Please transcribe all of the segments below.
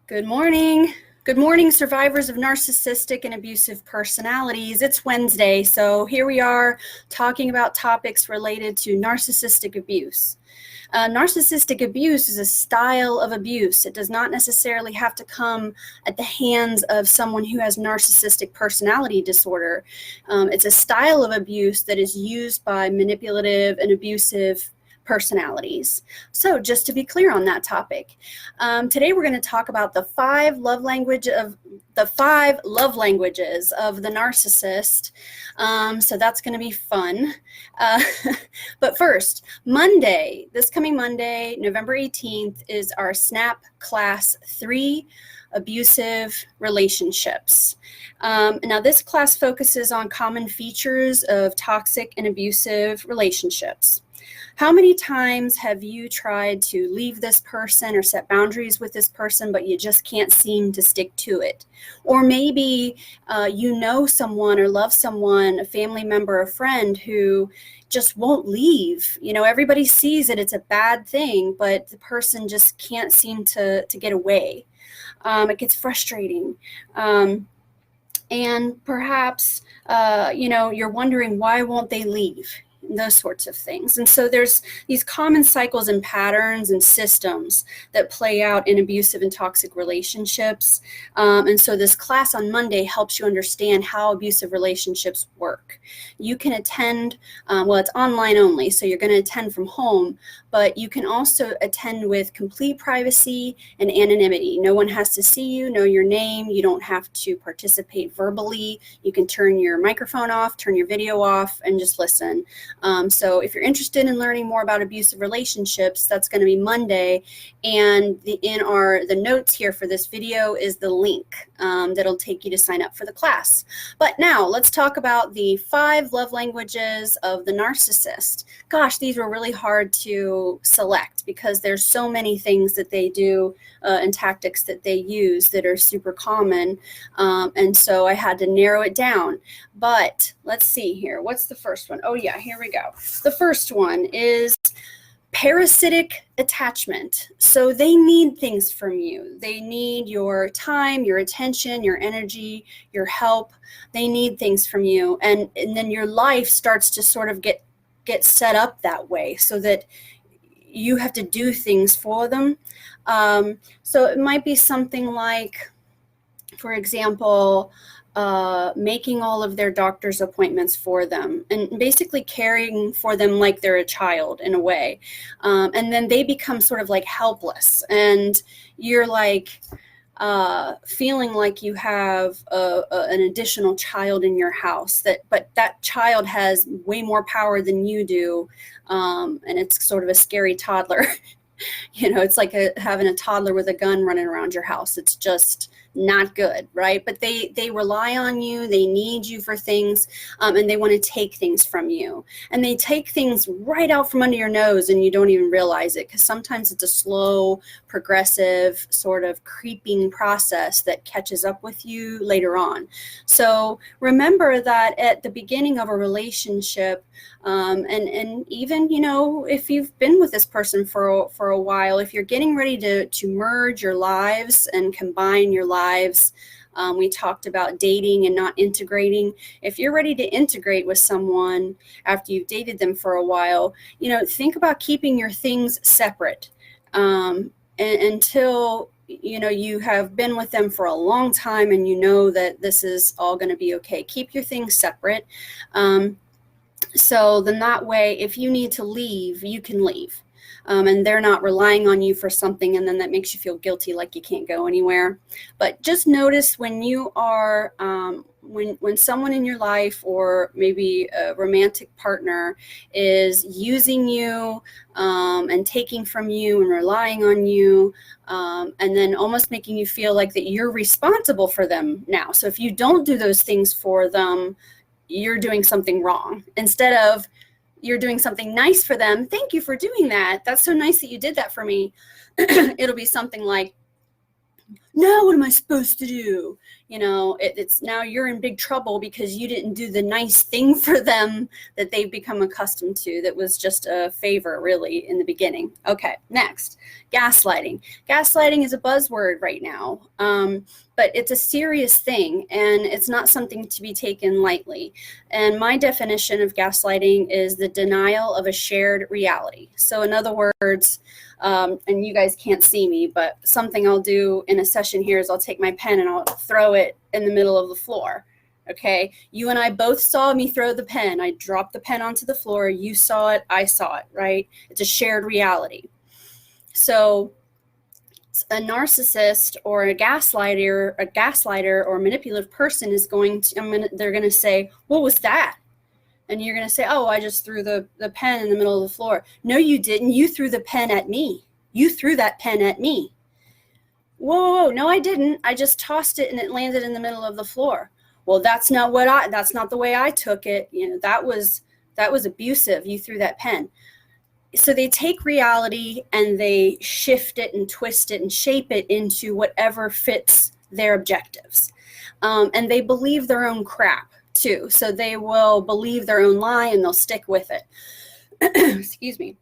Good morning. Good morning, survivors of narcissistic and abusive personalities. It's Wednesday, so here we are talking about topics related to narcissistic abuse. Narcissistic abuse is a style of abuse. It does not necessarily have to come at the hands of someone who has narcissistic personality disorder. It's a style of abuse that is used by manipulative and abusive personalities. So just to be clear on that topic, today we're going to talk about the five love languages of the narcissist. So that's going to be fun. But first, this coming Monday, November 18th, is our SNAP Class 3 Abusive Relationships. Now, this class focuses on common features of toxic and abusive relationships. How many times have you tried to leave this person or set boundaries with this person, but you just can't seem to stick to it? Or maybe you know someone or love someone, a family member, a friend who just won't leave. You know, everybody sees it, it's a bad thing, but the person just can't seem to get away. It gets frustrating. And perhaps, you're wondering, why won't they leave? Those sorts of things. And so there's these common cycles and patterns and systems that play out in abusive and toxic relationships. And so this class on Monday helps you understand how abusive relationships work. You can attend, it's online only, so you're going to attend from home, but you can also attend with complete privacy and anonymity. No one has to see you, know your name. You don't have to participate verbally. You can turn your microphone off, turn your video off, and just listen. So if you're interested in learning more about abusive relationships, that's going to be Monday. And the notes here for this video is the link that'll take you to sign up for the class. But now let's talk about the 5 love languages of the narcissist. Gosh, these were really hard to select because there's so many things that they do and tactics that they use that are super common. And so I had to narrow it down. But let's see here. What's the first one? Oh yeah, here we go. The first one is parasitic attachment. So they need things from you. They need your time, your attention, your energy, your help. They need things from you. And then your life starts to sort of get set up that way so that you have to do things for them. So it might be something like, for example, making all of their doctor's appointments for them and basically caring for them like they're a child in a way. And then they become sort of like helpless, and you're like feeling like you have an additional child in your house, but that child has way more power than you do. And it's sort of a scary toddler. It's like having a toddler with a gun running around your house. It's just not good, right? But they rely on you, they need you for things, and they want to take things from you. And they take things right out from under your nose and you don't even realize it, because sometimes it's a slow, progressive, sort of creeping process that catches up with you later on. So remember that at the beginning of a relationship, and even, if you've been with this person for a while, if you're getting ready to merge your lives and combine your lives, we talked about dating and not integrating. If you're ready to integrate with someone after you've dated them for a while, think about keeping your things separate until you have been with them for a long time and you know that this is all going to be okay. Keep your things separate. So then that way, if you need to leave, you can leave. And they're not relying on you for something, and then that makes you feel guilty, like you can't go anywhere. But just notice when you are, when someone in your life, or maybe a romantic partner, is using you and taking from you and relying on you, and then almost making you feel like that you're responsible for them now. So if you don't do those things for them, you're doing something wrong. Instead of you're doing something nice for them, thank you for doing that. That's so nice that you did that for me. It'll be something like, now what am I supposed to do? You know, it's now you're in big trouble because you didn't do the nice thing for them that they've become accustomed to. That was just a favor, really, in the beginning. Okay, next, gaslighting. Gaslighting is a buzzword right now, but it's a serious thing, and it's not something to be taken lightly. And my definition of gaslighting is the denial of a shared reality. So in other words, and you guys can't see me, but something I'll do in a session here is I'll take my pen and I'll throw it in the middle of the floor. Okay, you and I both saw me throw the pen. I dropped the pen onto the floor. You saw it, I saw it, right? It's a shared reality. So a narcissist or a gaslighter or manipulative person is they're going to say, what was that? And you're going to say, oh, I just threw the pen in the middle of the floor. No, you didn't. You threw the pen at me. You threw that pen at me. Whoa, no, I didn't. I just tossed it and it landed in the middle of the floor. Well, that's not the way I took it. You know, that was abusive. You threw that pen. So they take reality and they shift it and twist it and shape it into whatever fits their objectives. And they believe their own crap too. So they will believe their own lie and they'll stick with it. Excuse me.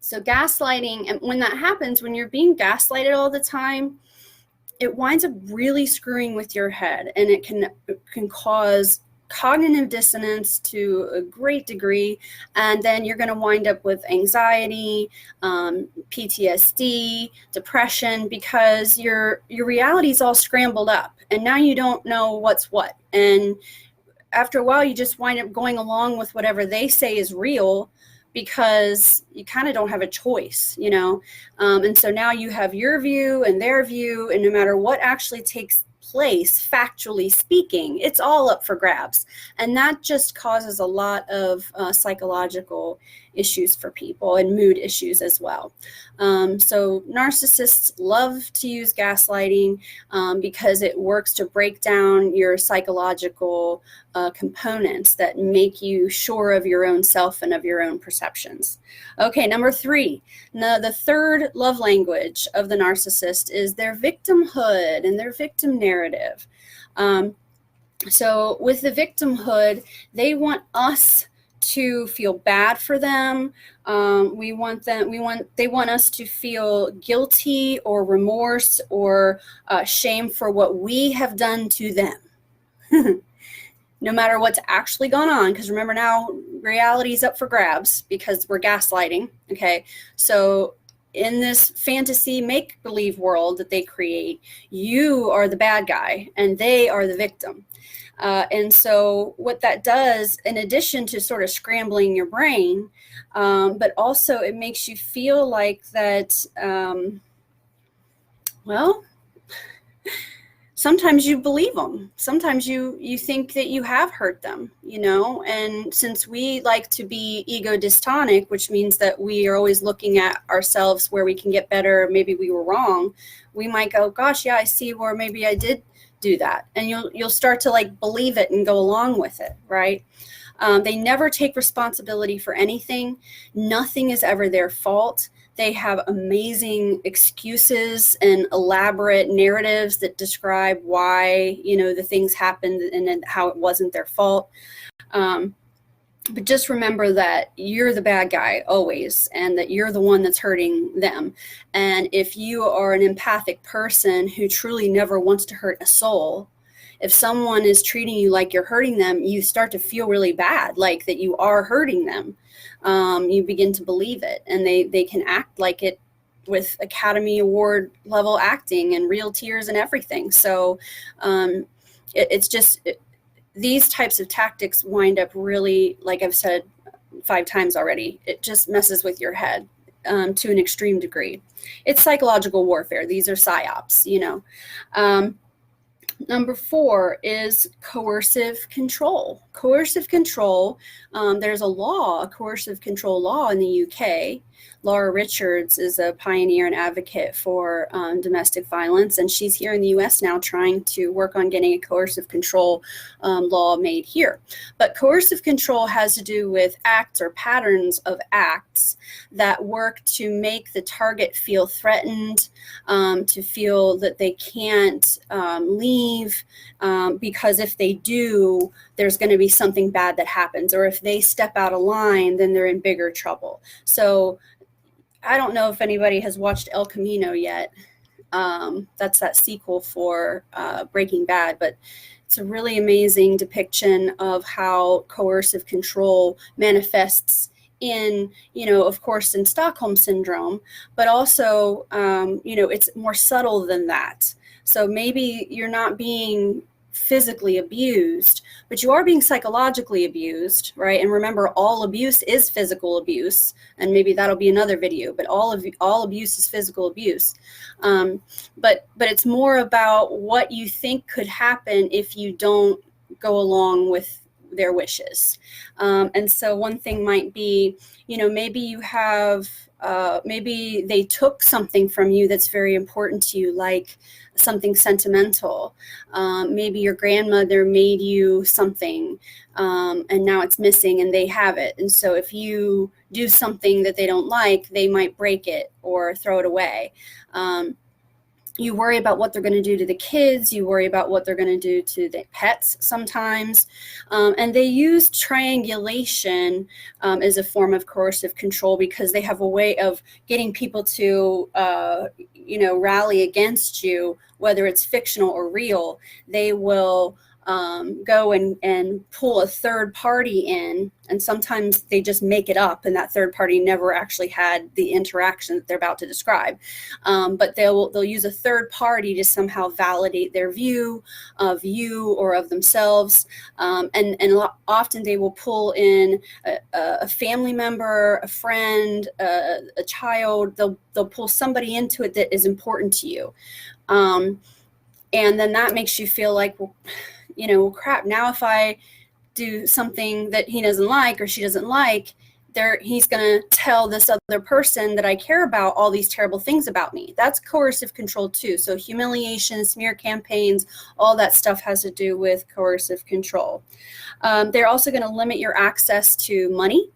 So gaslighting, and when that happens, when you're being gaslighted all the time, it winds up really screwing with your head, and it can cause cognitive dissonance to a great degree, and then you're going to wind up with anxiety, PTSD, depression, because your reality is all scrambled up, and now you don't know what's what. And after a while, you just wind up going along with whatever they say is real, because you kind of don't have a choice, you know? And so now you have your view and their view, and no matter what actually takes place, factually speaking, it's all up for grabs. And that just causes a lot of psychological issues for people, and mood issues as well. So narcissists love to use gaslighting because it works to break down your psychological components that make you sure of your own self and of your own perceptions. Okay, number 3. Now, the third love language of the narcissist is their victimhood and their victim narrative. So with the victimhood, they want us to feel bad for them. They want us to feel guilty or remorse or shame for what we have done to them. No matter what's actually gone on, because remember, now reality is up for grabs because we're gaslighting. Okay, so in this fantasy make-believe world that they create, you are the bad guy and they are the victim. And so what that does, in addition to sort of scrambling your brain, but also it makes you feel like that, well, sometimes you believe them. Sometimes you think that you have hurt them, you know, and since we like to be ego dystonic, which means that we are always looking at ourselves where we can get better, maybe we were wrong, we might go, gosh, yeah, I see where maybe I did do that. And you'll start to like believe it and go along with it, right? They never take responsibility for anything. Nothing is ever their fault. They have amazing excuses and elaborate narratives that describe why, you know, the things happened and how it wasn't their fault. But just remember that you're the bad guy always, and that you're the one that's hurting them. And if you are an empathic person who truly never wants to hurt a soul, if someone is treating you like you're hurting them, you start to feel really bad, like that you are hurting them. You begin to believe it, and they can act like it with Academy Award level acting and real tears and everything. So it's just... these types of tactics wind up really, like I've said 5 times already, it just messes with your head to an extreme degree. It's psychological warfare. These are psyops, you know. Number 4 is coercive control. coercive control, there's a coercive control law in the UK. Laura Richards is a pioneer and advocate for domestic violence, and she's here in the US now trying to work on getting a coercive control law made here. But coercive control has to do with acts or patterns of acts that work to make the target feel threatened, to feel that they can't leave, because if they do, there's going to be something bad that happens, or if they step out of line, then they're in bigger trouble. So I don't know if anybody has watched El Camino yet. That's that sequel for Breaking Bad, but it's a really amazing depiction of how coercive control manifests in, of course, in Stockholm Syndrome, but also, it's more subtle than that. So maybe you're not being physically abused, but you are being psychologically abused, right? And remember, all abuse is physical abuse, and maybe that'll be another video, but all abuse is physical abuse. But it's more about what you think could happen if you don't go along with their wishes. And so one thing might be, maybe you have, maybe they took something from you that's very important to you, like something sentimental. Maybe your grandmother made you something, and now it's missing and they have it. And so if you do something that they don't like, they might break it or throw it away. You worry about what they're going to do to the kids. You worry about what they're going to do to the pets sometimes. And they use triangulation as a form of coercive control, because they have a way of getting people to, rally against you, whether it's fictional or real. They will go and pull a third party in, and sometimes they just make it up, and that third party never actually had the interaction that they're about to describe. But they'll use a third party to somehow validate their view of you or of themselves. And often they will pull in a family member, a friend, a child. They'll pull somebody into it that is important to you. And then that makes you feel like, well, crap, now if I do something that he doesn't like or she doesn't like, he's going to tell this other person that I care about all these terrible things about me. That's coercive control too. So humiliation, smear campaigns, all that stuff has to do with coercive control. They're also going to limit your access to money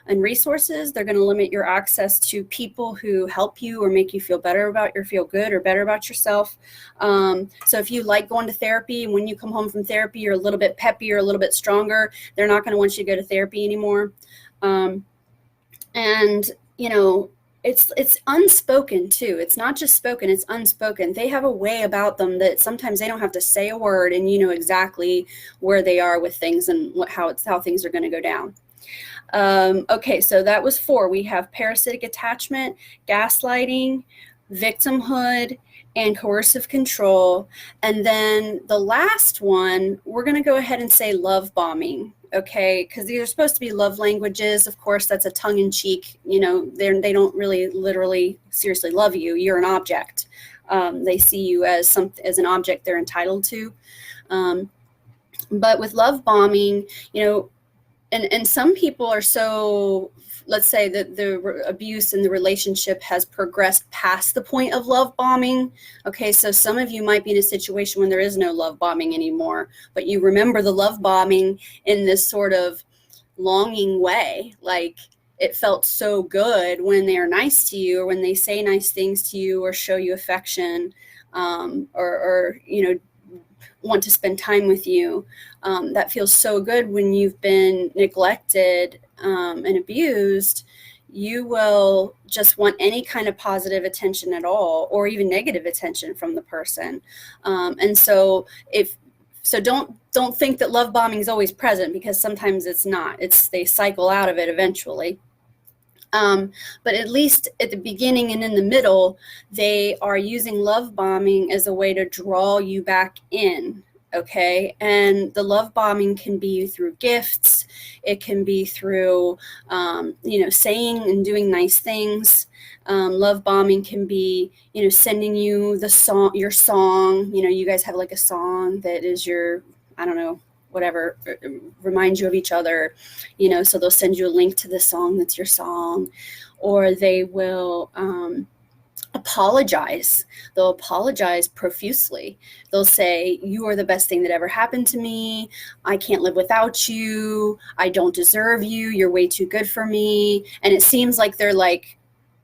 and resources. They're going to limit your access to people who help you or make you feel good or better about yourself. So if you like going to therapy, and when you come home from therapy, you're a little bit peppy or a little bit stronger, they're not going to want you to go to therapy anymore. It's unspoken too. It's not just spoken, it's unspoken. They have a way about them that sometimes they don't have to say a word, and you know exactly where they are with things and how things are going to go down. Okay, so that was 4. We have parasitic attachment, gaslighting, victimhood, and coercive control. And then the last one, we're going to go ahead and say love bombing. Okay, because these are supposed to be love languages. Of course, that's a tongue-in-cheek. They don't really literally seriously love you. You're an object. They see you as an object they're entitled to. But with love bombing, and some people are so, let's say that the abuse in the relationship has progressed past the point of love bombing. Okay, so some of you might be in a situation when there is no love bombing anymore, but you remember the love bombing in this sort of longing way. Like, it felt so good when they are nice to you, or when they say nice things to you, or show you affection, or want to spend time with you. That feels so good when you've been neglected and abused. You will just want any kind of positive attention at all, or even negative attention from the person. And so don't think that love bombing is always present, because sometimes it's not. They cycle out of it eventually. But at least at the beginning and in the middle, they are using love bombing as a way to draw you back in. Okay, and the love bombing can be through gifts. It can be through, saying and doing nice things. Love bombing can be, sending you your song. You guys have like a song that is your, I don't know, whatever, remind you of each other, you know, so they'll send you a link to the song that's your song, or they will apologize. They'll apologize profusely. They'll say, you are the best thing that ever happened to me. I can't live without you. I don't deserve you. You're way too good for me. And it seems like they're like,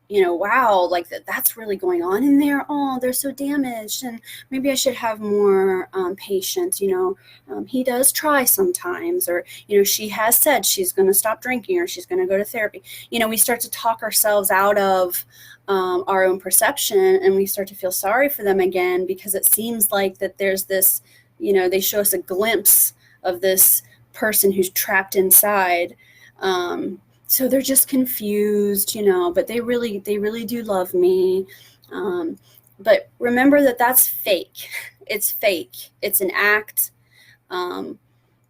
you know, wow, like that's really going on in there. Oh, they're so damaged, and maybe I should have more patience. You know, he does try sometimes, or, you know, she has said she's going to stop drinking, or she's going to go to therapy. You know, we start to talk ourselves out of our own perception, and we start to feel sorry for them again, because it seems like that there's this, you know, they show us a glimpse of this person who's trapped inside. So they're just confused, you know, but they really do love me. But remember that that's fake. It's fake. It's an act. You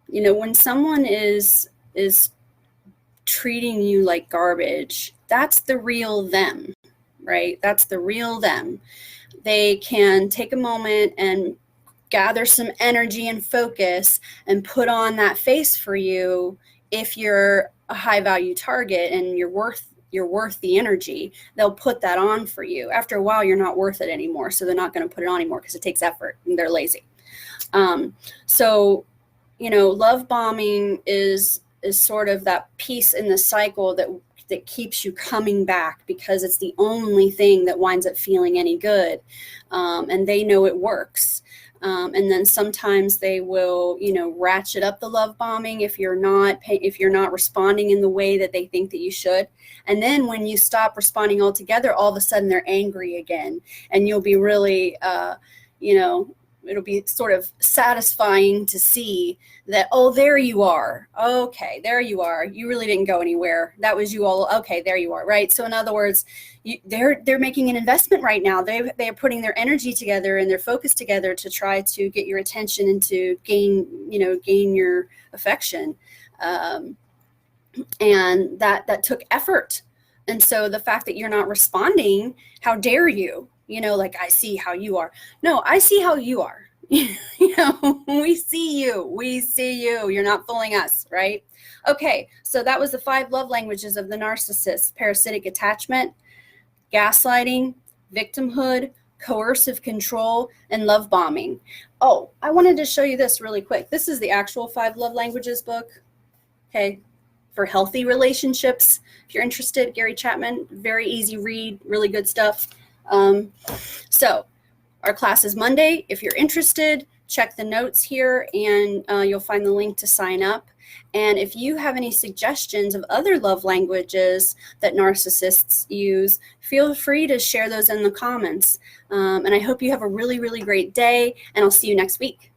know, when someone is treating you like garbage, that's the real them, right? That's the real them. They can take a moment and gather some energy and focus and put on that face for you. If you're a high value target and you're worth the energy, they'll put that on for you. After a while, you're not worth it anymore, so they're not going to put it on anymore, because it takes effort and they're lazy. So, you know, love bombing is sort of that piece in the cycle that keeps you coming back, because it's the only thing that winds up feeling any good, and they know it works. And then sometimes they will, you know, ratchet up the love bombing if you're not responding in the way that they think that you should. And then when you stop responding altogether, all of a sudden they're angry again, and you'll be really, you know, it'll be sort of satisfying to see that, oh, there you are. Okay, there you are. You really didn't go anywhere. That was you all. Okay, there you are. Right. So in other words, they're making an investment right now. They are putting their energy together and their focus together to try to get your attention and to gain your affection. And that took effort. And so the fact that you're not responding, how dare you? You know, like, I see how you are. No, I see how you are. You know, we see you. You're not fooling us, right? Okay, so that was the 5 love languages of the narcissist: parasitic attachment, gaslighting, victimhood, coercive control, and love bombing. Oh, I wanted to show you this really quick. This is the actual 5 love languages book, okay, for healthy relationships. If you're interested, Gary Chapman, very easy read, really good stuff. So our class is Monday. If you're interested, check the notes here, and you'll find the link to sign up. And if you have any suggestions of other love languages that narcissists use, feel free to share those in the comments. And I hope you have a really, really great day, and I'll see you next week.